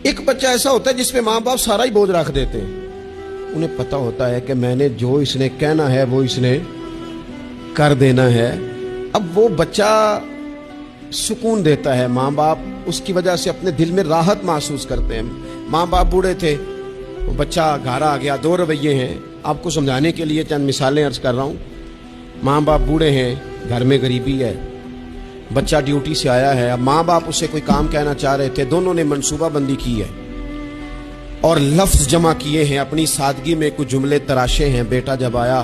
ایک بچہ ایسا ہوتا ہے جس پہ ماں باپ سارا ہی بوجھ رکھ دیتے ہیں. انہیں پتہ ہوتا ہے کہ میں نے جو اس نے کہنا ہے وہ اس نے کر دینا ہے. اب وہ بچہ سکون دیتا ہے, ماں باپ اس کی وجہ سے اپنے دل میں راحت محسوس کرتے ہیں. ماں باپ بوڑھے تھے, وہ بچہ گھر آ گیا, دو رویے ہیں. آپ کو سمجھانے کے لیے چند مثالیں عرض کر رہا ہوں. ماں باپ بوڑھے ہیں, گھر میں غریبی ہے, بچہ ڈیوٹی سے آیا ہے. اب ماں باپ اسے کوئی کام کہنا چاہ رہے تھے, دونوں نے منصوبہ بندی کی ہے اور لفظ جمع کیے ہیں, اپنی سادگی میں کچھ جملے تراشے ہیں. بیٹا جب آیا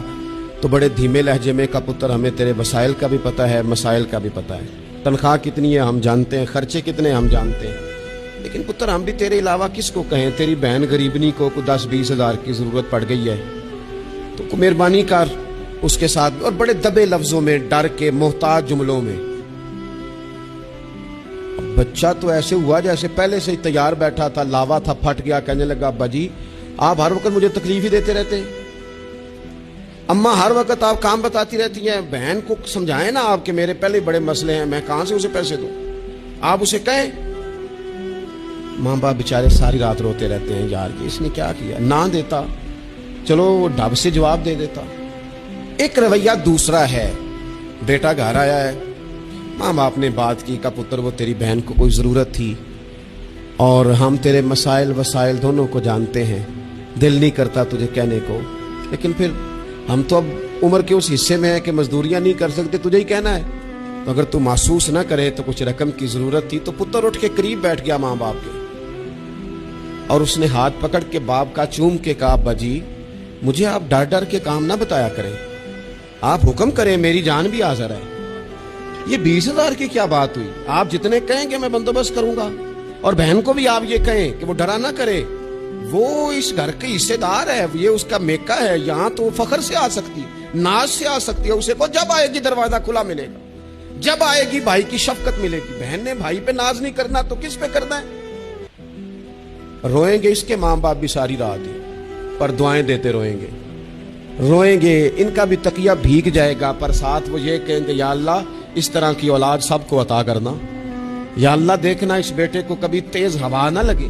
تو بڑے دھیمے لہجے میں کہا, پتر ہمیں تیرے وسائل کا بھی پتہ ہے, مسائل کا بھی پتہ ہے, تنخواہ کتنی ہے ہم جانتے ہیں, خرچے کتنے ہم جانتے ہیں, لیکن پتر ہم بھی تیرے علاوہ کس کو کہیں, تیری بہن غریبنی کو 10-20 ہزار کی ضرورت پڑ گئی ہے, تو مہربانی کر اس کے ساتھ. اور بڑے دبے لفظوں میں, ڈر کے, محتاج جملوں میں. بچہ تو ایسے ہوا جیسے پہلے سے ہی تیار بیٹھا تھا, لاوا تھا, پھٹ گیا. کہنے لگا, ابا جی آپ ہر وقت مجھے تکلیف ہی دیتے رہتے ہیں, اماں ہر وقت آپ کام بتاتی رہتی ہیں, بہن کو سمجھائیں نا آپ کہ میرے پہلے بڑے مسئلے ہیں, میں کہاں سے اسے پیسے دوں, آپ اسے کہیں. ماں باپ بیچارے ساری رات روتے رہتے ہیں, یار کہ اس نے کیا کیا. نہ دیتا, چلو وہ ڈب سے جواب دے دیتا. ایک رویہ دوسرا ہے, بیٹا گھر آیا ہے, ماں باپ نے بات کی, کا پتر وہ تیری بہن کو کوئی ضرورت تھی اور ہم تیرے مسائل وسائل دونوں کو جانتے ہیں, دل نہیں کرتا تجھے کہنے کو, لیکن پھر ہم تو اب عمر کے اس حصے میں ہیں کہ مزدوریاں نہیں کر سکتے, تجھے ہی کہنا ہے, تو اگر تو محسوس نہ کرے تو کچھ رقم کی ضرورت تھی. تو پتر اٹھ کے قریب بیٹھ گیا ماں باپ کے, اور اس نے ہاتھ پکڑ کے باپ کا چوم کے کہا, ابا جی مجھے آپ ڈر ڈر کے کام نہ بتایا کریں, آپ حکم کریں, میری جان بھی حاضر ہے. یہ 20 ہزار کی کیا بات ہوئی, آپ جتنے کہیں گے میں بندوبست کروں گا. اور بہن کو بھی آپ یہ کہیں کہ وہ ڈرا نہ کرے, وہ اس گھر کے حصے دار ہے, یہ اس کا میکا ہے, یہاں تو فخر سے آ سکتی, ناز سے آ سکتی ہے. اسے کو جب آئے گی دروازہ کھلا ملے گا, جب آئے گی بھائی کی شفقت ملے گی. بہن نے بھائی پہ ناز نہیں کرنا تو کس پہ کرنا ہے. روئیں گے اس کے ماں باپ بھی ساری رات ہی, پر دعائیں دیتے روئیں گے, روئیں گے, ان کا بھی تکیہ بھیگ جائے گا, پر ساتھ وہ یہ کہیں گے, یا اللہ اس طرح کی اولاد سب کو عطا کرنا, یا اللہ دیکھنا اس بیٹے کو کبھی تیز ہوا نہ لگے.